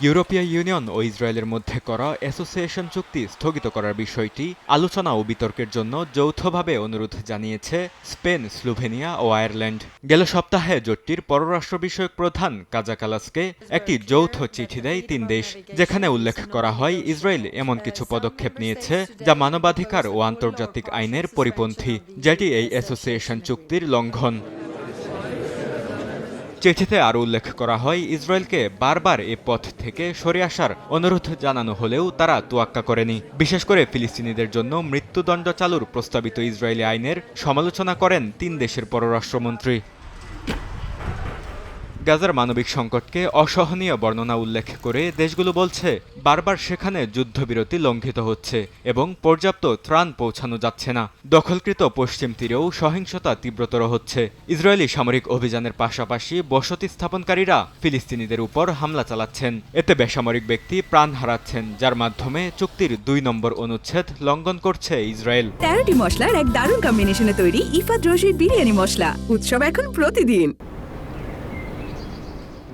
ইউরোপীয় ইউনিয়ন ও ইসরায়েলের মধ্যে করা অ্যাসোসিয়েশন চুক্তি স্থগিত করার বিষয়টি আলোচনা ও বিতর্কের জন্য যৌথভাবে অনুরোধ জানিয়েছে স্পেন, স্লোভেনিয়া ও আয়ারল্যান্ড। গেল সপ্তাহে জোটটির পররাষ্ট্র বিষয়ক প্রধান কাজা কালাসকে একটি যৌথ চিঠি দেয় তিন দেশ, যেখানে উল্লেখ করা হয় ইসরায়েল এমন কিছু পদক্ষেপ নিয়েছে যা মানবাধিকার ও আন্তর্জাতিক আইনের পরিপন্থী, যেটি এই অ্যাসোসিয়েশন চুক্তির লঙ্ঘন। চিঠিতে আরও উল্লেখ করা হয় ইসরায়েলকে বারবার এ পথ থেকে সরে আসার অনুরোধ জানানো হলেও তারা তোয়াক্কা করেনি। বিশেষ করে ফিলিস্তিনিদের জন্য মৃত্যুদণ্ড চালুর প্রস্তাবিত ইসরায়েলি আইনের সমালোচনা করেন তিন দেশের পররাষ্ট্রমন্ত্রী। গাজার মানবিক সংকটকে অসহনীয় বর্ণনা উল্লেখ করে দেশগুলো বলছে বারবার সেখানে যুদ্ধবিরতি লঙ্ঘিত হচ্ছে এবং পর্যাপ্ত ত্রাণ পৌঁছানো যাচ্ছে না। দখলকৃত পশ্চিম তীরেও সহিংসতা তীব্রতর হচ্ছে। ইসরায়েলি সামরিক অভিযানের পাশাপাশি বসতি স্থাপনকারীরা ফিলিস্তিনিদের উপর হামলা চালাচ্ছেন। এতে বেসামরিক ব্যক্তি প্রাণ হারাচ্ছেন, যার মাধ্যমে চুক্তির ২ নম্বর অনুচ্ছেদ লঙ্ঘন করছে ইসরায়েল। ১৩টি মশলার এক দারুণ কম্বিনেশনে তৈরি ইফাত রশিদ বিরিয়ানি মশলা। উৎসব এখন প্রতিদিন।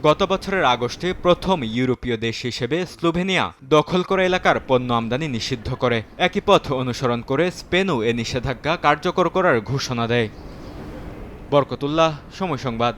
গত বছরের আগস্টে প্রথম ইউরোপীয় দেশ হিসেবে স্লোভেনিয়া দখল করা এলাকার পণ্য আমদানি নিষিদ্ধ করে। একই পথ অনুসরণ করে স্পেনও এ নিষেধাজ্ঞা কার্যকর করার ঘোষণা দেয়। বরকতুল্লাহ, সময় সংবাদ।